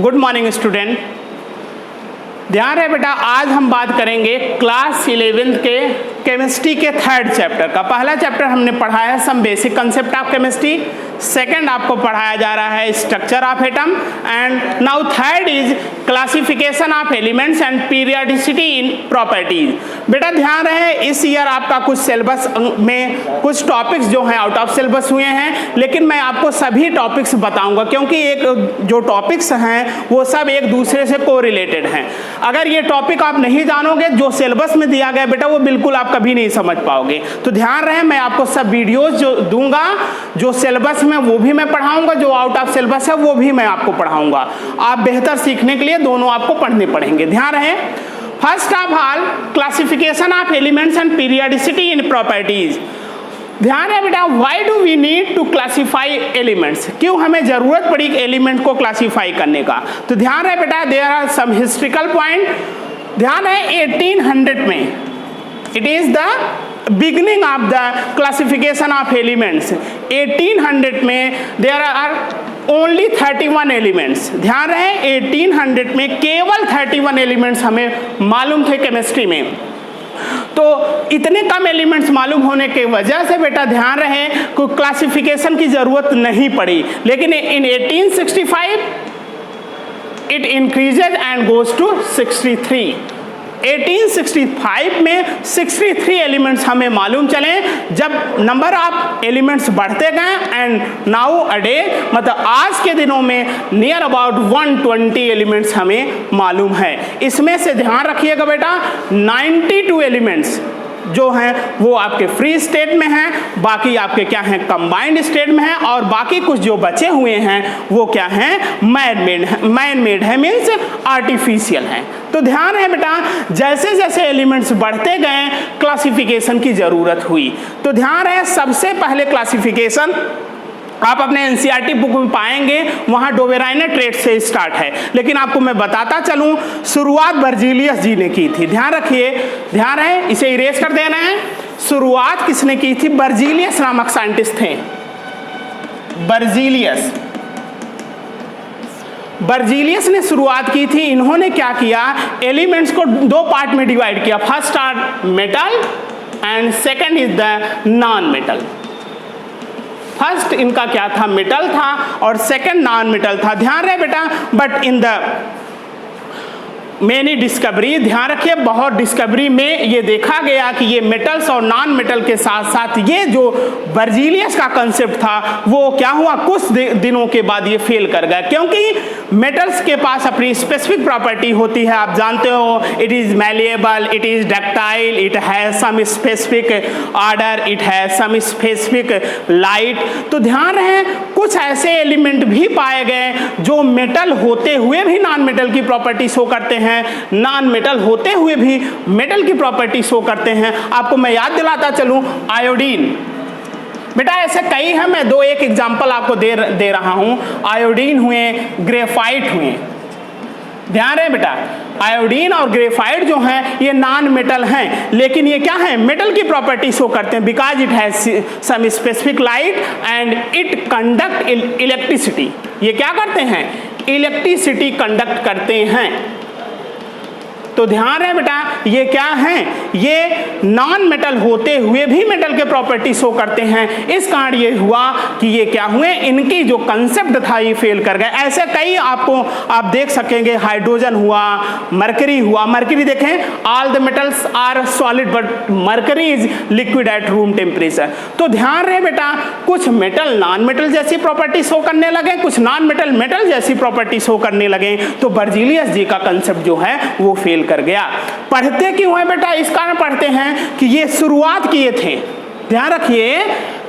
Good morning student. ध्यान रहे बेटा, आज हम बात करेंगे क्लास 11th के केमिस्ट्री के थर्ड चैप्टर का। पहला चैप्टर हमने पढ़ा है some basic concept of chemistry, second आपको पढ़ाया जा रहा है structure of atom, and now third is classification of elements and periodicity in properties. बेटा ध्यान रहे, इस ईयर आपका कुछ सिलेबस में कुछ टॉपिक्स जो हैं आउट ऑफ सिलेबस हुए हैं, लेकिन मैं आपको सभी टॉपिक्स बताऊंगा क्योंकि एक जो टॉपिक्स हैं वो सब एक दूसरे से कोरिलेटेड हैं। अगर ये टॉपिक आप नहीं जानोगे जो सिलेबस में दिया गया बेटा, वो बिल्कुल आप कभी नहीं समझ पाओगे। तो ध्यान रहे, मैं आपको सब वीडियोस जो दूंगा, जो सिलेबस में वो भी मैं पढ़ाऊंगा, जो आउट ऑफ सिलेबस है वो भी मैं आपको पढ़ाऊंगा। आप बेहतर सीखने के लिए दोनों आपको पढ़ने पड़ेंगे। ध्यान रहे, first of all classification of elements and periodicity in properties. ध्यान है बेटा, why do we need to classify elements, क्यों हमें जरूरत पड़ी एलिमेंट को क्लासीफाई करने का। तो ध्यान है बेटा, there are some historical point. ध्यान है 1800 में it is the beginning of the classification of elements. 1800 में देयर आर ओनली 31 एलिमेंट्स। ध्यान रहे, 1800 में केवल 31 एलिमेंट्स हमें मालूम थे केमिस्ट्री में। तो इतने कम एलिमेंट्स मालूम होने की वजह से बेटा ध्यान रहे कोई क्लासिफिकेशन की जरूरत नहीं पड़ी, लेकिन in 1865 it increases and goes to 63। 1865 में 63 एलिमेंट्स हमें मालूम चले, जब नंबर ऑफ एलिमेंट्स बढ़ते गए एंड नाउ अ डे, मतलब आज के दिनों में नियर अबाउट 120 एलिमेंट्स हमें मालूम है। इसमें से ध्यान रखिएगा बेटा 92 एलिमेंट्स जो हैं वो आपके फ्री स्टेट में हैं, बाकी आपके क्या हैं कंबाइंड स्टेट में हैं, और बाकी कुछ जो बचे हुए हैं वो क्या हैं मैन मेड है, मीन्स आर्टिफिशियल हैं। तो ध्यान है बेटा, जैसे जैसे एलिमेंट्स बढ़ते गए क्लासिफिकेशन की जरूरत हुई। तो ध्यान है, सबसे पहले क्लासिफिकेशन आप अपने एनसीईआरटी बुक में पाएंगे, वहां डोबेराइनर ट्रेट से स्टार्ट है, लेकिन आपको मैं बताता चलूं शुरुआत बर्जीलियस जी ने की थी। ध्यान रखिए, ध्यान है, इसे इरेज कर देना है। शुरुआत किसने की थी? बर्जीलियस नामक साइंटिस्ट थे। बर्जीलियस ने शुरुआत की थी। इन्होंने क्या किया, एलिमेंट्स को दो पार्ट में डिवाइड किया। First are metal and second is the non metal. First इनका क्या था, मेटल था, और सेकंड नॉन मेटल था। ध्यान रहे बेटा, but in the many discovery, ध्यान रखिए बहुत डिस्कवरी में ये देखा गया कि ये मेटल्स और नॉन मेटल के साथ साथ ये जो बर्जीलियस का कंसेप्ट था वो क्या हुआ, कुछ दिनों के बाद ये फेल कर गया, क्योंकि मेटल्स के पास अपनी स्पेसिफिक प्रॉपर्टी होती है। आप जानते हो, it is malleable, it is ductile, it has some specific order, it has some specific light. तो ध्यान रहे, कुछ ऐसे एलिमेंट भी पाए गए जो मेटल होते हुए भी नॉन मेटल की प्रॉपर्टी शो करते हैं, नॉन मेटल होते हुए भी मेटल की प्रॉपर्टी शो करते हैं। आपको मैं याद दिलाता चलूं, आयोडीन बेटा ऐसे कई हैं, मैं दो एक एग्जांपल आपको दे रहा हूं। आयोडीन हुए, ग्रेफाइट हुए। ध्यान रहे बेटा, आयोडीन और ग्रेफाइट जो हैं ये नॉन मेटल हैं, लेकिन ये क्या है, मेटल की प्रॉपर्टी शो करते हैं, because it has some specific light and it conduct electricity. ये क्या करते हैं, इलेक्ट्रिसिटी कंडक्ट करते हैं। तो ध्यान रहे बेटा, ये क्या हैं, ये नॉन मेटल होते हुए भी मेटल के प्रॉपर्टी शो करते हैं। इस कारण ये हुआ कि ये क्या हुए, इनकी जो कंसेप्ट था ये फेल कर गए। ऐसे कई आपको आप देख सकेंगे, हाइड्रोजन हुआ, मरकरी हुआ। मरकरी देखें, all the metals are solid but mercury is liquid at room temperature. तो ध्यान रहे बेटा, कुछ मेटल नॉन मेटल जैसी प्रॉपर्टी शो करने लगे, कुछ नॉन मेटल मेटल जैसी प्रॉपर्टी शो करने लगे। तो बर्जीलियस जी का कंसेप्ट जो है वो फेल कर गया। पढ़ते क्यों है बेटा, इस कारण पढ़ते हैं कि ये शुरुआत किए थे। ध्यान रखिए,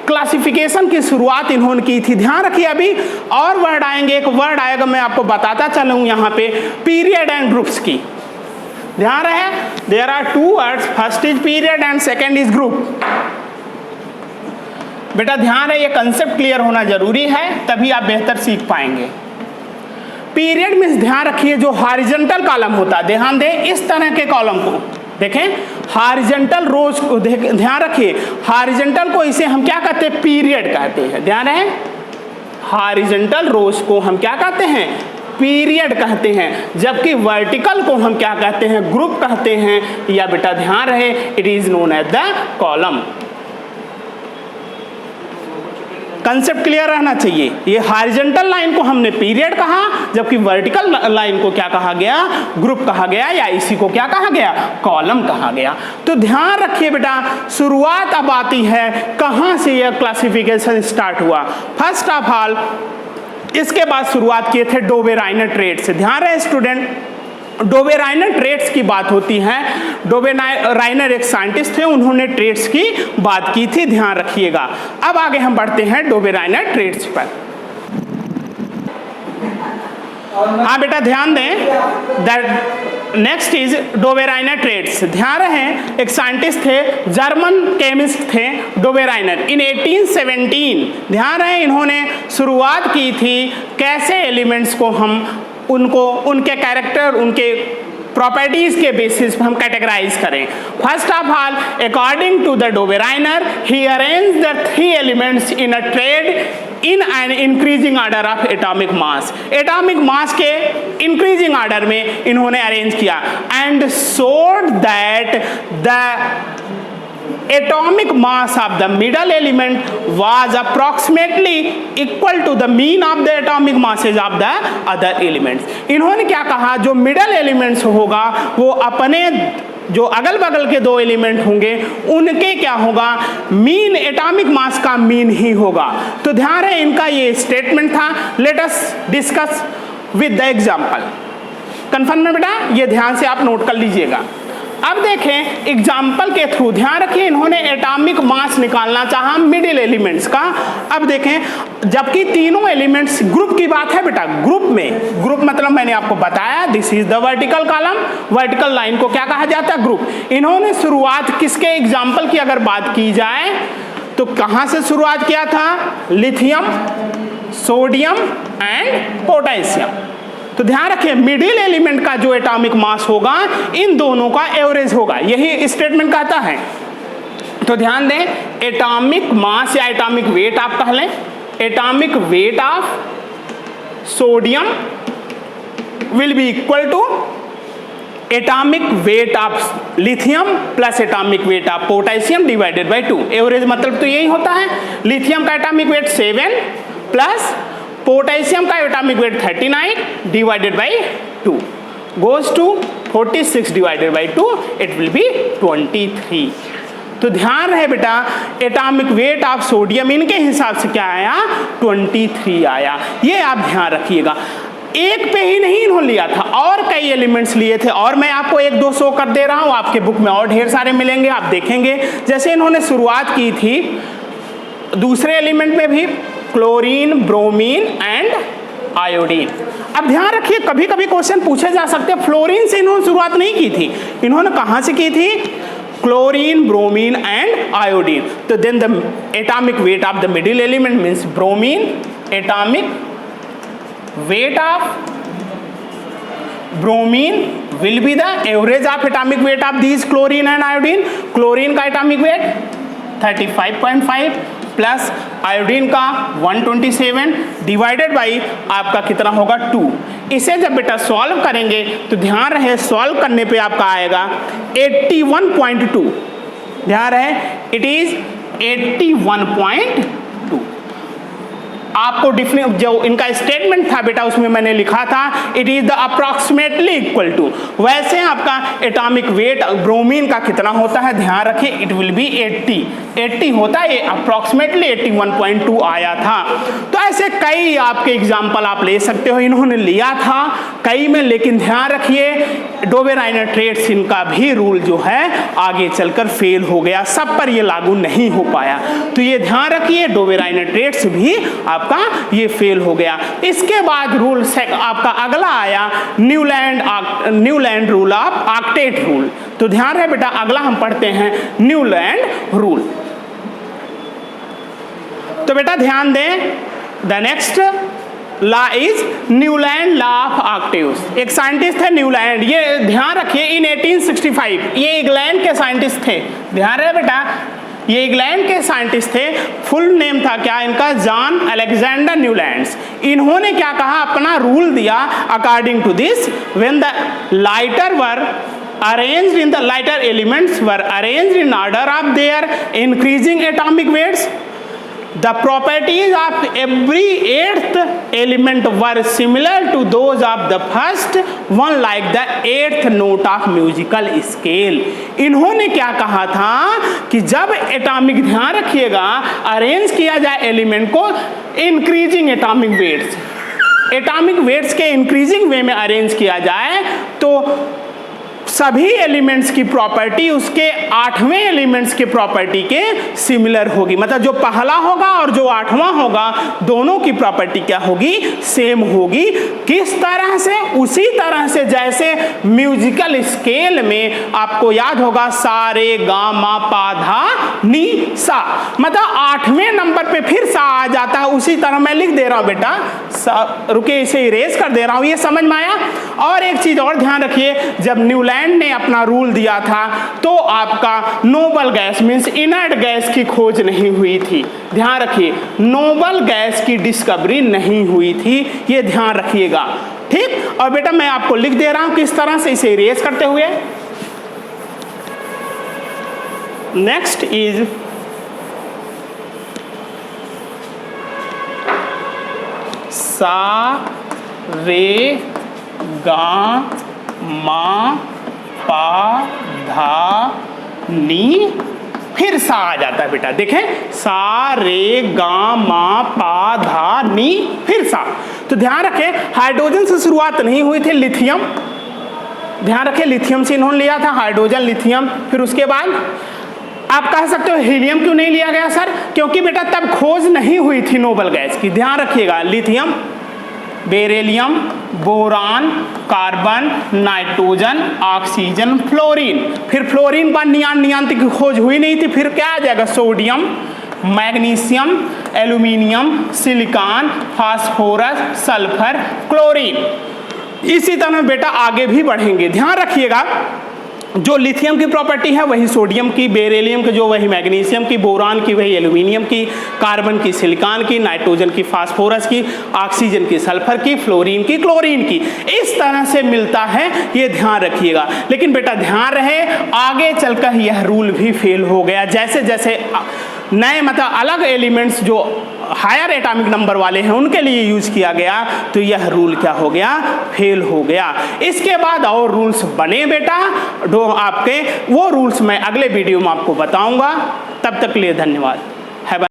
क्लासिफिकेशन की शुरुआत इन्होंने की थी। ध्यान रखिए, अभी और वर्ड आएंगे, एक वर्ड आएगा मैं आपको बताता चलूं यहां पे, पीरियड एंड ग्रुप्स की। ध्यान रहे, there are two words, first is period and second is group. बेटा ध्यान है, ये कंसेप्ट क्लियर होना जरूरी है, तभी आप बेहतर सीख पाएंगे। पीरियड में ध्यान रखिए, जो हॉरिजॉन्टल कॉलम होता है, ध्यान दें इस तरह के कॉलम को देखें, हॉरिजॉन्टल रोज को ध्यान रखिए, हॉरिजॉन्टल को इसे हम क्या कहते हैं, पीरियड कहते हैं। ध्यान रहे, हॉरिजॉन्टल रोज को हम क्या कहते हैं, पीरियड कहते हैं, जबकि वर्टिकल को हम क्या कहते हैं, ग्रुप कहते हैं, या बेटा ध्यान रहे it is known as the column. Concept clear रहना चाहिए। ये हॉरिजॉन्टल लाइन को हमने पीरियड कहा, जबकि वर्टिकल लाइन को क्या कहा गया, ग्रुप कहा गया, या इसी को क्या कहा गया, कॉलम कहा गया। तो ध्यान रखिए बेटा, शुरुआत अब आती है कहां से यह क्लासिफिकेशन स्टार्ट हुआ। फर्स्ट ऑफ ऑल इसके बाद शुरुआत किए थे डोबे-राइनर ट्रेट से। ध्यान रहे स्टूडेंट, डोबे-राइनर ट्रेट्स की बात होती है। डोबे-राइनर एक साइंटिस्ट थे, उन्होंने ट्रेट्स की बात की थी, ध्यान रखिएगा। अब आगे हम बढ़ते हैं डोबे-राइनर ट्रेट्स पर। हाँ बेटा ध्यान दें, दैट नेक्स्ट इज डोबे-राइनर ट्रेट्स। ध्यान रहे एक साइंटिस्ट थे, जर्मन केमिस्ट थे डोबे-राइनर, इन 1817 ध्यान रहे इन्होंने शुरुआत की थी कैसे एलिमेंट्स को हम उनको उनके कैरेक्टर, उनके प्रॉपर्टीज के बेसिस पर हम कैटेगराइज करें। First of all according to the Dobereiner he arrange the 3 elements in a triad in an increasing order of atomic mass. Atomic mass के इंक्रीजिंग ऑर्डर में इन्होंने अरेंज किया and showed that the atomic mass of the middle element was approximately equal to the mean of the atomic masses of the other elements। इन्होंने क्या कहा, जो middle elements होगा वो अपने जो अगल बगल के 2 एलिमेंट होंगे उनके क्या होगा, मीन एटॉमिक मास का मीन ही होगा। तो ध्यान है इनका ये स्टेटमेंट था। Let us discuss with the example. Confirm में बेटा, ये ध्यान से आप नोट कर लीजिएगा। अब देखें एग्जाम्पल के थ्रू, ध्यान रखिए इन्होंने एटॉमिक मास निकालना चाहा मिडिल एलिमेंट्स का। अब देखें जबकि तीनों एलिमेंट्स ग्रुप की बात है बेटा, ग्रुप में, ग्रुप मतलब मैंने आपको बताया this is the vertical column, vertical line को क्या कहा जाता है, ग्रुप। इन्होंने शुरुआत किसके एग्जाम्पल की अगर बात की जाए तो कहां से शुरुआत किया था, लिथियम, सोडियम एंड पोटेशियम। तो ध्यान रखिए मिडिल एलिमेंट का जो एटॉमिक मास होगा इन दोनों का एवरेज होगा, यही स्टेटमेंट कहता है। तो ध्यान दें एटॉमिक मास या एटॉमिक वेट आप कह लें, atomic weight of sodium will be equal to atomic weight of lithium plus atomic weight of potassium divided by 2। Average मतलब तो यही होता है, लिथियम का एटॉमिक वेट 7 प्लस पोटेशियम का atomic weight 39 divided by 2 goes to 46 divided by 2, it will be 23। तो ध्यान रहे बेटा एटॉमिक वेट ऑफ सोडियम इनके हिसाब से क्या आया, 23 आया। ये आप ध्यान रखिएगा। एक पे ही नहीं इन्होंने लिया था, और कई एलिमेंट्स लिए थे, और मैं आपको 1-2 शो कर दे रहा हूँ, आपके बुक में और ढेर सारे मिलेंगे, आप देखेंगे। जैसे इन्होंने शुरुआत की थी दूसरे एलिमेंट में भी, क्लोरीन, ब्रोमीन एंड आयोडीन। अब ध्यान रखिए कभी कभी क्वेश्चन पूछे जा सकते हैं, फ्लोरीन से इन्होंने शुरुआत नहीं की थी, इन्होंने कहां से की थी, क्लोरीन, ब्रोमीन एंड आयोडीन। तो then the atomic weight of the middle element means bromine, atomic weight of bromine will be the average of atomic weight of these chlorine and iodine. Chlorine का atomic weight 35.5 plus iodine का 127 divided by आपका कितना होगा 2। इसे जब बेटा solve करेंगे तो ध्यान रहे सॉल्व करने पे आपका आएगा 81.2। ध्यान रहे इट इज 81.2। आपको डिफरेंस जो इनका स्टेटमेंट था बेटा उसमें मैंने लिखा था it is the approximately equal to. वैसे आपका एटॉमिक वेट ब्रोमीन का कितना होता है, ध्यान रखिए इट विल बी 80 होता है, ये अप्रॉक्सीमेटली 81.2 आया था। तो ऐसे कई आपके एग्जाम्पल आप ले सकते हो, इन्होंने लिया था कई में, लेकिन ध्यान रखिए डोबे-राइनर ट्रेट्स इनका भी रूल जो है आगे चलकर फेल हो गया, सब पर ये लागू नहीं हो पाया। तो ये ध्यान रखिए डोबे-राइनर ट्रेट्स भी आपका ये फेल हो गया। इसके बाद रूल आपका अगला आया Newland rule of octet rule. तो ध्यान रहे बेटा अगला हम पढ़ते हैं न्यूलैंड रूल। तो बेटा ध्यान दें the next law is Newland law of octaves. एक साइंटिस्ट है न्यूलैंड, ये ध्यान रखिए इन 1865 ये इंग्लैंड के साइंटिस्ट थे। ध्यान रहे बेटा ये इंग्लैंड के साइंटिस्ट थे, फुल नेम था क्या इनका, जॉन अलेक्जेंडर न्यूलैंड्स। इन्होंने क्या कहा, अपना रूल दिया, according to this when the lighter were arranged in the lighter elements were arranged in order of their increasing atomic weights, the properties of every eighth element were similar to those of the first one, like the eighth note of musical scale। इन्होंने क्या कहा था कि जब atomic, ध्यान रखिएगा, arrange किया जाए एलिमेंट को increasing atomic weights, atomic weights के इंक्रीजिंग वे में अरेंज किया जाए तो सभी एलिमेंट्स की प्रॉपर्टी उसके 8वें एलिमेंट्स के प्रॉपर्टी के सिमिलर होगी। मतलब जो पहला होगा और जो 8वां होगा दोनों की प्रॉपर्टी क्या होगी, सेम होगी। किस तरह से, उसी तरह से जैसे म्यूजिकल स्केल में आपको याद होगा सा रे गा मा पा धा नी सा, मतलब 8वें नंबर पे फिर सा आ जाता है। उसी तरह मैं लिख दे रहा हूं बेटा, रुके इसे इरेज कर दे रहा हूं, ये समझ में आया। और एक चीज और ध्यान रखिए, जब न्यूलैंड ने अपना रूल दिया था तो आपका noble gas means inert gas की खोज नहीं हुई थी। ध्यान रखिए, नोबल गैस की डिस्कवरी नहीं हुई थी, ये ध्यान रखिएगा, ठीक। और बेटा मैं आपको लिख दे रहा हूं किस तरह से इसे इरेज करते हुए। नेक्स्ट इज सा रे गा मा पा धा नी, फिर सा आ जाता है बेटा, देखें सा रे गा मा पा धा नी फिर सा। तो ध्यान रखें हाइड्रोजन से शुरुआत नहीं हुई थी, लिथियम, ध्यान रखें लिथियम से इन्होंने लिया था, हाइड्रोजन लिथियम, फिर उसके बाद आप कह सकते हो हीलियम क्यों नहीं लिया गया सर, क्योंकि बेटा तब खोज नहीं हुई थी नोबल गैस की। ध्यान रखिएगा, lithium, beryllium, boron, carbon, nitrogen, oxygen, fluorine, फिर फ्लोरीन पर नियान की खोज हुई नहीं थी, फिर क्या आ जाएगा, sodium, magnesium, aluminium, silicon, phosphorus, sulphur, chlorine. इसी तरह बेटा आगे भी बढ़ेंगे। ध्यान रखिएगा जो लिथियम की प्रॉपर्टी है वही सोडियम की, बेरिलियम की जो वही मैग्नीशियम की, बोरान की वही एल्यूमिनियम की, कार्बन की सिलिकॉन की, नाइट्रोजन की फास्फोरस की, ऑक्सीजन की सल्फर की, फ्लोरीन की, क्लोरीन की, इस तरह से मिलता है, ये ध्यान रखिएगा। लेकिन बेटा ध्यान रहे आगे चलकर यह रूल भी फेल हो गया, जैसे जैसे नए मतलब अलग एलिमेंट्स जो हायर एटॉमिक नंबर वाले हैं उनके लिए यूज किया गया तो यह रूल क्या हो गया, फेल हो गया। इसके बाद और रूल्स बने बेटा, आपके वो रूल्स मैं अगले वीडियो में आपको बताऊंगा। तब तक के लिए धन्यवाद।